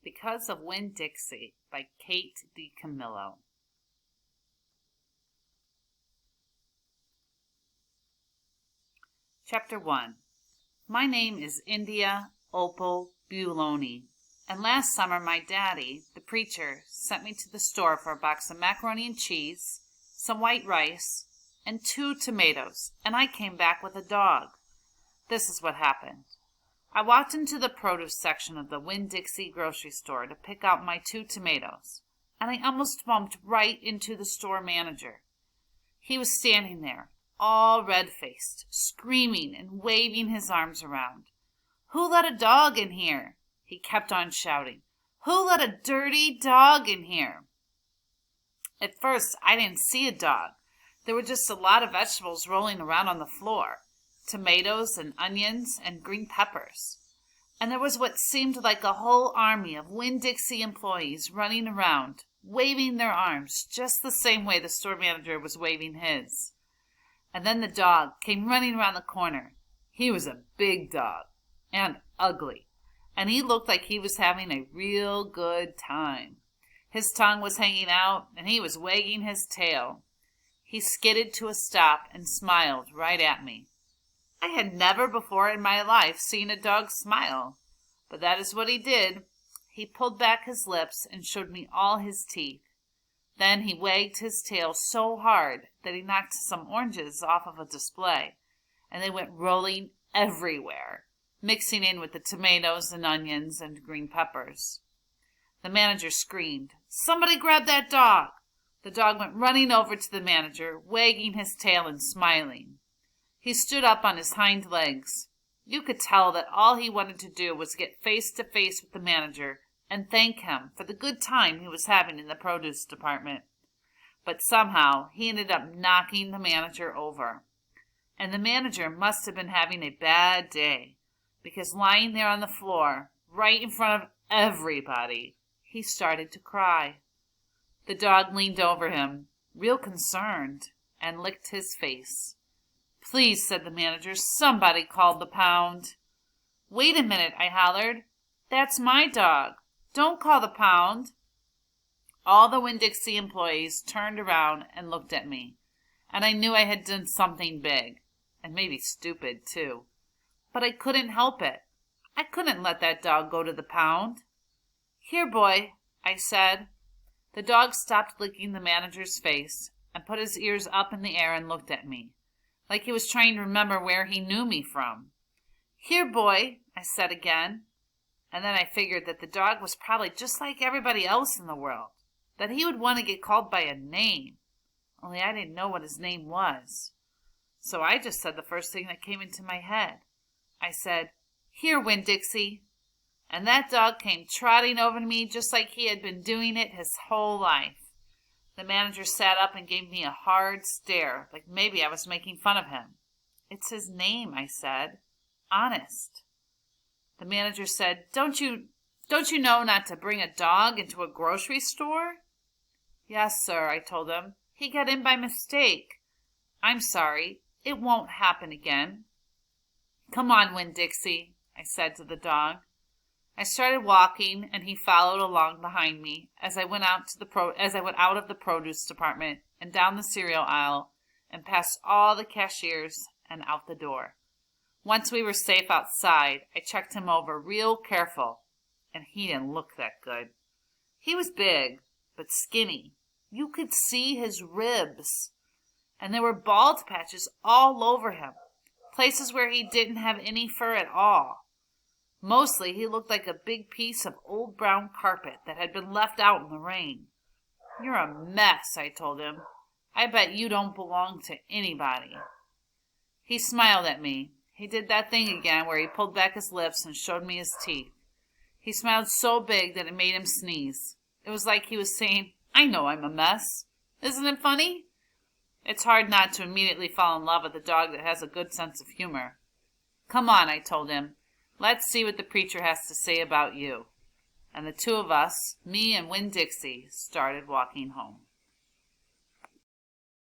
Because of Winn, Dixie by Kate DiCamillo. Chapter 1. My name is India Opal Buloni, and last summer my daddy, the preacher, sent me to the store for a box of macaroni and cheese, some white rice, and 2 tomatoes, and I came back with a dog. This is what happened. I walked into the produce section of the Winn-Dixie grocery store to pick out my 2 tomatoes, and I almost bumped right into the store manager. He was standing there, all red-faced, screaming and waving his arms around. "Who let a dog in here?" he kept on shouting. "Who let a dirty dog in here?" At first, I didn't see a dog. There were just a lot of vegetables rolling around on the floor. Tomatoes and onions and green peppers. And there was what seemed like a whole army of Winn-Dixie employees running around, waving their arms just the same way the store manager was waving his. And then the dog came running around the corner. He was a big dog and ugly, and he looked like he was having a real good time. His tongue was hanging out, and he was wagging his tail. He skidded to a stop and smiled right at me. I had never before in my life seen a dog smile, but that is what he did. He pulled back his lips and showed me all his teeth. Then he wagged his tail so hard that he knocked some oranges off of a display, and they went rolling everywhere, mixing in with the tomatoes and onions and green peppers. The manager screamed, "Somebody grab that dog!" The dog went running over to the manager, wagging his tail and smiling. He stood up on his hind legs. You could tell that all he wanted to do was get face to face with the manager and thank him for the good time he was having in the produce department. But somehow he ended up knocking the manager over. And the manager must have been having a bad day, because lying there on the floor, right in front of everybody, he started to cry. The dog leaned over him, real concerned, and licked his face. "Please," said the manager, "somebody call the pound." "Wait a minute," I hollered. "That's my dog. Don't call the pound." All the Winn-Dixie employees turned around and looked at me, and I knew I had done something big, and maybe stupid, too. But I couldn't help it. I couldn't let that dog go to the pound. "Here, boy," I said. The dog stopped licking the manager's face and put his ears up in the air and looked at me, like he was trying to remember where he knew me from. "Here, boy," I said again. And then I figured that the dog was probably just like everybody else in the world, that he would want to get called by a name, only I didn't know what his name was. So I just said the first thing that came into my head. I said, "Here, Winn-Dixie." And that dog came trotting over to me just like he had been doing it his whole life. The manager sat up and gave me a hard stare, like maybe I was making fun of him. "It's his name," I said. "Honest." The manager said, Don't you know not to bring a dog into a grocery store?" "Yes, sir," I told him. "He got in by mistake. I'm sorry. It won't happen again." "Come on, Winn-Dixie," I said to the dog. I started walking, and he followed along behind me as I went out of the produce department and down the cereal aisle and past all the cashiers and out the door. Once we were safe outside, I checked him over real careful, and he didn't look that good. He was big, but skinny. You could see his ribs, and there were bald patches all over him, places where he didn't have any fur at all. Mostly, he looked like a big piece of old brown carpet that had been left out in the rain. "You're a mess," I told him. "I bet you don't belong to anybody." He smiled at me. He did that thing again where he pulled back his lips and showed me his teeth. He smiled so big that it made him sneeze. It was like he was saying, "I know I'm a mess. Isn't it funny?" It's hard not to immediately fall in love with a dog that has a good sense of humor. "Come on," I told him. "Let's see what the preacher has to say about you." And the 2 of us, me and Winn-Dixie, started walking home.